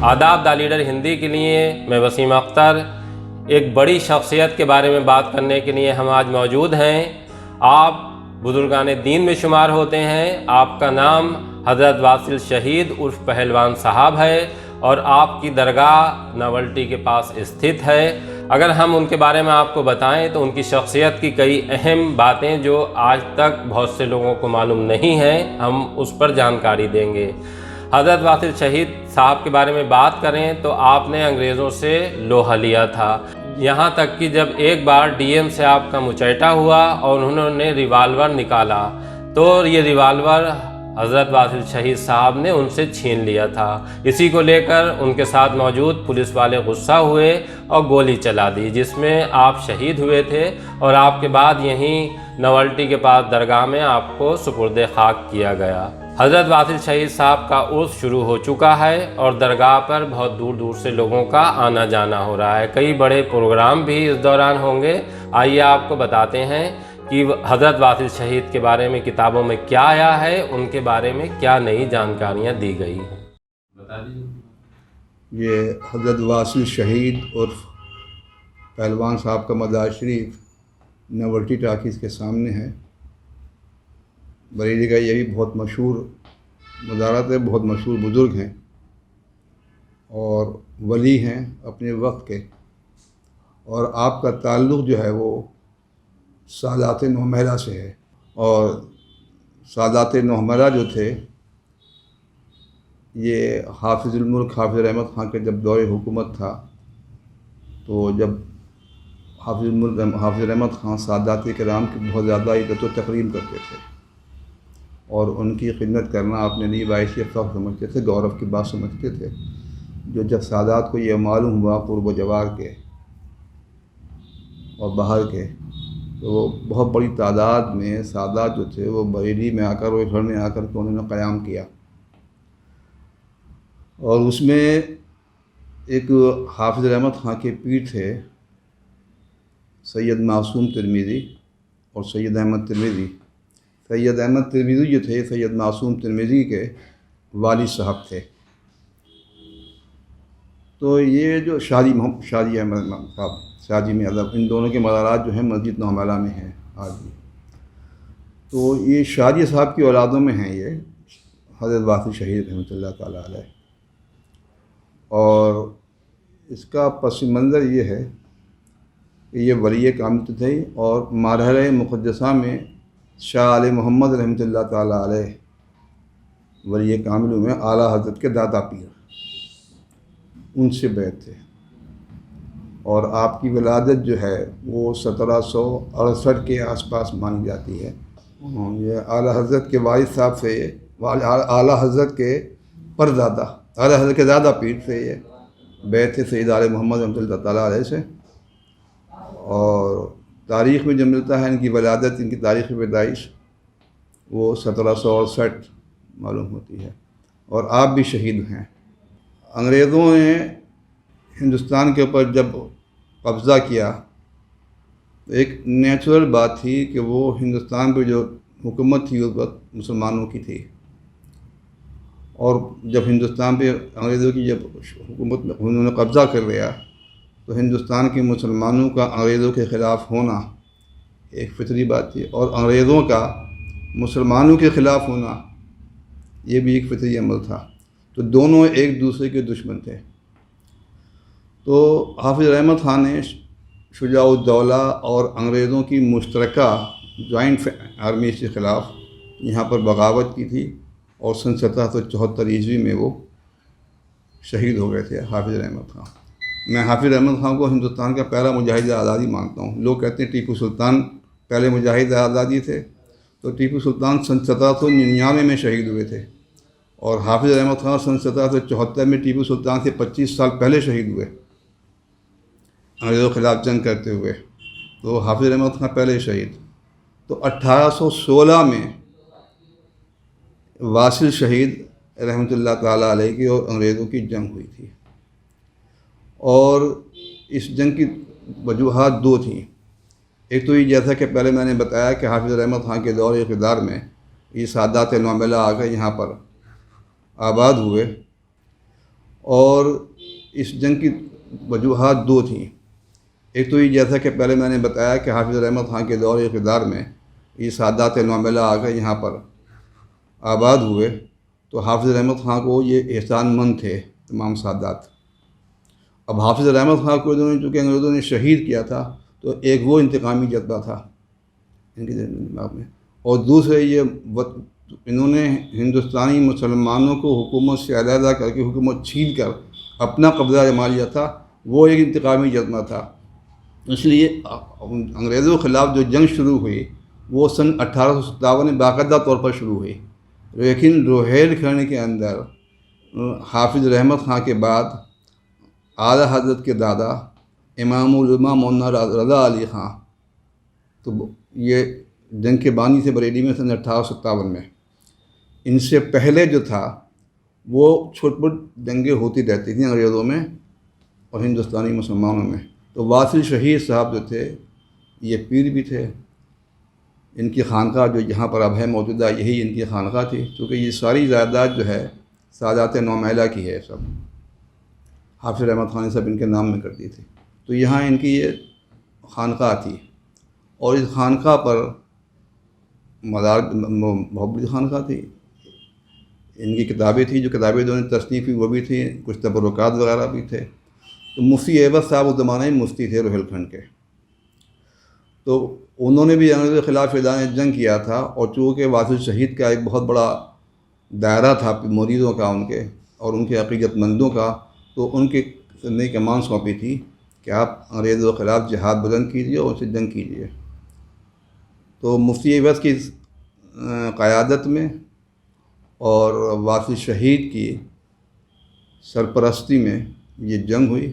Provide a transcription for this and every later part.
आदाब the leader Hindi के लिए मैं वसीम अख्तर एक बड़ी शख्सियत के बारे में बात करने के लिए हम आज मौजूद हैं। आप बुजुर्गान दीन में शुमार होते हैं। आपका नाम हज़रत वासिल शहीद उर्फ पहलवान साहब है और आपकी दरगाह नावल्टी के पास स्थित है। अगर हम उनके बारे में आपको बताएं तो उनकी शख्सियत की कई अहम बातें जो आज तक बहुत से लोगों को मालूम नहीं हैं, हम उस पर जानकारी देंगे। हज़रत वासिल शहीद साहब के बारे में बात करें तो आपने अंग्रेज़ों से लोहा लिया था, यहाँ तक कि जब एक बार डीएम से आपका मुचैटा हुआ और उन्होंने रिवाल्वर निकाला तो ये रिवाल्वर हज़रत वासिल शहीद साहब ने उनसे छीन लिया था। इसी को लेकर उनके साथ मौजूद पुलिस वाले गुस्सा हुए और गोली चला दी, जिसमें आप शहीद हुए थे और आपके बाद यहीं नावल्टी के पास दरगाह में आपको सुपुर्द खाक किया गया। हज़रत वासिल शहीद साहब का उर्स शुरू हो चुका है और दरगाह पर बहुत दूर दूर से लोगों का आना जाना हो रहा है। कई बड़े प्रोग्राम भी इस दौरान होंगे। आइए आपको बताते हैं कि हज़रत वासिल शहीद के बारे में किताबों में क्या आया है, उनके बारे में क्या नई जानकारियाँ दी गई हैं। बता दीजिए। ये हज़रत वासिल शहीद उर्फ पहलवान साहब का मज़ार शरीफ नावल्टी टाकीज़ के सामने है। बरेली का ये भी बहुत मशहूर मज़ारात है, बहुत मशहूर बुज़ुर्ग हैं और वली हैं अपने वक्त के। और आपका ताल्लुक़ जो है वो सादात नौमहला से है। और सादात नौमहला जो थे ये हाफिज़ुल मुल्क हाफिज़ रहमत ख़ान के जब दौर हुकूमत था तो जब हाफिज़ुल मुल्क हाफिज़ रहमत ख़ान सादात किराम की बहुत ज़्यादा इज़्ज़त व तकरीम करते थे और उनकी खिदमत करना अपने लिए बाइश फ़ख्र समझते थे, गौरव की बात समझते थे। जो जब सादात को ये मालूम हुआ क़ुर्ब व जवार के और बाहर के, तो वो बहुत बड़ी तादाद में सादात जो थे वो बरेली में आकर वो घर में आकर के उन्होंने क़याम किया। और उसमें एक हाफिज़ रहमत ख़ान के पीर थे सैयद मासूम तिरमिज़ी और सैयद अहमद तिरमिज़ी। सैयद अहमद तिरमिज़ी जो थे सैयद मासूम तिरमिज़ी के वालिद साहब थे। तो ये जो शादी अहमद साहब शादी में अदब, इन दोनों के मज़ारात जो हैं मस्जिद नौमहला में हैं आज भी। तो ये शादी साहब की औलादों में हैं ये हज़रत वासिल शहीद रहमतुल्लाह ताला अलैह। और इसका पस मंज़र ये है कि ये वली कामिल थे और मारहले मुक़द्दसा में शाह आले मोहम्मद रहमतुल्लाह ताला अलैह वली कामिल में आला हज़रत के दादा पीर, उनसे बैत थे। और आपकी विलादत जो है वो 1768 के आसपास मानी जाती है। ये आला हज़रत के वालिद साहब से ये आला हज़रत के परदादा आला हज़रत के दादा पीर से ये बैत थे सैयद आले मोहम्मद रहमतुल्लाह ताला अलैह से। और तारीख़ में जो मिलता है इनकी वलादत, इनकी तारीख़ पैदाइश वो 1768 मालूम होती है। और आप भी शहीद हैं। अंग्रेज़ों ने हिंदुस्तान के ऊपर जब कब्ज़ा किया तो एक नेचुरल बात थी कि वो हिंदुस्तान पर जो हुकूमत थी उस वक्त मुसलमानों की थी। और जब हिंदुस्तान पे अंग्रेज़ों की जब हुकूमत उन्होंने कब्ज़ा कर लिया तो हिंदुस्तान के मुसलमानों का अंग्रेज़ों के ख़िलाफ़ होना एक फितरी बात थी और अंग्रेज़ों का मुसलमानों के ख़िलाफ़ होना ये भी एक फितरी अमल था। तो दोनों एक दूसरे के दुश्मन थे। तो हाफिज़ रहमत ख़ान ने शुजाउद्दौला और अंग्रेज़ों की मुश्तरका जॉइंट आर्मी के ख़िलाफ़ यहाँ पर बगावत की थी और सन 1774 ईस्वी में वो शहीद हो गए थे हाफिज़ रहमत ख़ान। मैं हाफिज़ रहमत ख़ान को हिंदुस्तान का पहला मुजाहिद आज़ादी मानता हूँ। लोग कहते हैं टीपू सुल्तान पहले मुजाहिद आज़ादी थे, तो टीपू सुल्तान सन 1799 में शहीद हुए थे और हाफिज़ रहमत ख़ान सन 1774 में टीपू सुल्तान से 25 साल पहले शहीद हुए अंग्रेज़ों के ख़िलाफ़ जंग करते हुए। तो हाफिज़ रहमत ख़ान पहले शहीद। तो 1816 में वासिल शहीद रहमतुल्लाह ताला अलैह की और अंग्रेज़ों की जंग हुई थी। और इस जंग की वजूहात दो थी। एक तो ये जैसा कि पहले मैंने बताया कि हाफिज़ रहमत ख़ान के दौर इक़्तिदार में ये सादात नौमहला आकर यहाँ पर आबाद हुए اور اس جنگ کی وجوہات دو تھیں. ایک تو یہ جیسا کہ پہلے میں نے بتایا کہ حافظ احمد خان کے دور اقتدار میں یہ سادات نوملہ آ کر یہاں پر آباد ہوئے، تو حافظ احمد خان کو یہ احسان مند تھے تمام سادات. اب حافظ احمد خان کو چونکہ انگریزوں نے شہید کیا تھا، تو ایک وہ انتقامی جذبہ تھا ان کے دماغ میں، اور دوسرے یہ انہوں نے ہندوستانی مسلمانوں کو حکومت سے علیحدہ کر کے حکومت چھین کر اپنا قبضہ جما لیا تھا، وہ ایک انتقامی جذبہ تھا. اس لیے انگریزوں کے خلاف جو جنگ شروع ہوئی وہ سن 1857 میں باقاعدہ طور پر شروع ہوئی، لیکن روہیل کھنڈ کے اندر حافظ احمد خان کے بعد اعلیٰ حضرت کے دادا امام العلماء مولانا رضا علی خان، تو یہ جنگ کے بانی سے بریلی میں سن 1857 میں. ان سے پہلے جو تھا وہ چھوٹ پھوٹ جنگیں ہوتی رہتی تھیں انگریزوں میں اور ہندوستانی مسلمانوں میں. تو واصل شہید صاحب جو تھے یہ پیر بھی تھے. ان کی خانقاہ جو یہاں پر اب ہے موجودہ، یہی ان کی خانقاہ تھی، کیونکہ یہ ساری جائیداد جو ہے سادات نوملہ کی ہے، سب حافظ احمد خان سب ان کے نام میں کرتی تھی. تو یہاں ان کی یہ خانقاہ تھی، اور اس خانقاہ پر بہت بڑی خانقاہ تھی. ان کی کتابیں تھیں، جو کتابیں انہوں نے تصنیف کی وہ بھی تھیں، کچھ تبرکات وغیرہ بھی تھے. تو مفتی عوض صاحب اس زمانے میں مفتی تھے روہیل کھنڈ کے، تو انہوں نے بھی انگریزوں کے خلاف اعلان جنگ کیا تھا. اور چونکہ واصل شہید کا ایک بہت بڑا دائرہ تھا مریدوں کا ان کے اور ان کے عقیدت مندوں کا، تو ان کے نے کمان سونپی تھی کہ آپ انگریزوں کے خلاف جہاد بلند کیجیے اور ان سے جنگ کیجیے. تو مفتی عوض کی قیادت میں اور واصل شہید کی سرپرستی میں یہ جنگ ہوئی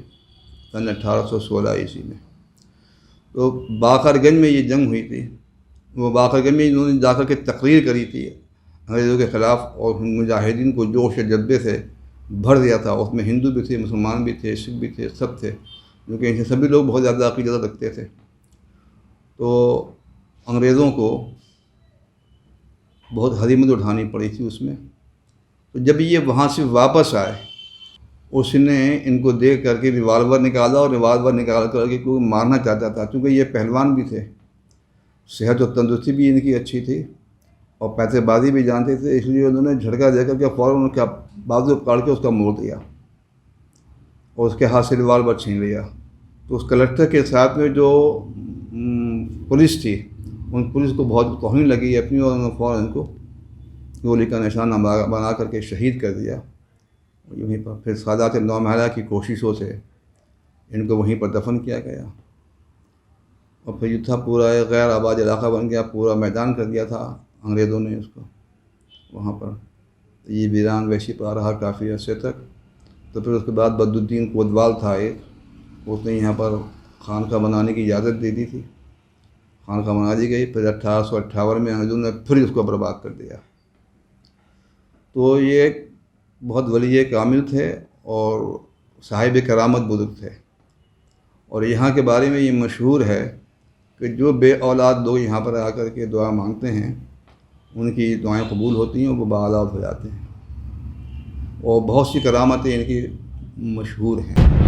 سن 1816 عیسوی میں. تو باقر گنج میں یہ جنگ ہوئی تھی. وہ باقر گنج میں انہوں نے جا کر کے تقریر کری تھی انگریزوں کے خلاف، اور مجاہدین کو جوش و جذبے سے بھر دیا تھا. اس میں ہندو بھی تھے، مسلمان بھی تھے، سکھ بھی تھے، سب تھے، کیونکہ ان سے سبھی لوگ بہت زیادہ عقیدت رکھتے تھے. تو انگریزوں کو بہت ہزیمت اٹھانی پڑی تھی اس میں. تو جب یہ وہاں سے واپس آئے، اس نے ان کو دیکھ کر کے ریوالور نکالا، اور ریوالور نکال کر کے کوئی مارنا چاہتا تھا. چونکہ یہ پہلوان بھی تھے، صحت و تندرستی بھی ان کی اچھی تھی، اور پیسے بازی بھی جانتے تھے، اس لیے انہوں نے جھٹکا دے کر کے فوراً ان کا بازو کاٹ کے اس کا موڑ دیا اور اس کے ہاتھ سے ریوالور چھین لیا. تو اس کلکٹر کے ساتھ میں جو پولیس تھی، ان پولیس کو بہت توہین لگی اپنی، اور انہوں نے فوراً ان کو گولی کا نشانہ بنا کر کے شہید کر دیا. یہیں پر پھر سادات نوملہ کی کوششوں سے ان کو وہیں پر دفن کیا گیا، اور پھر یہ تھا پورا ایک غیر آباد علاقہ بن گیا، پورا میدان کر دیا تھا انگریزوں نے اس کو وہاں پر. یہ ویران ویسی پڑا رہا کافی عرصے تک. تو پھر اس کے بعد بدالدین کوتوال تھا ایک، اس نے یہاں پر خانقاہ بنانے کی اجازت دے دی تھی، خانقاہ بنا دی گئی. پھر 1858 میں انگریزوں نے پھر اس کو برباد کر دیا. تو یہ ایک بہت ولی کامل تھے اور صاحب کرامت بزرگ تھے. اور یہاں کے بارے میں یہ مشہور ہے کہ جو بے اولاد لوگ یہاں پر آ کر کے دعا مانگتے ہیں، ان کی دعائیں قبول ہوتی ہیں اور وہ بااولاد ہو جاتے ہیں. اور بہت سی کرامتیں ان کی مشہور ہیں.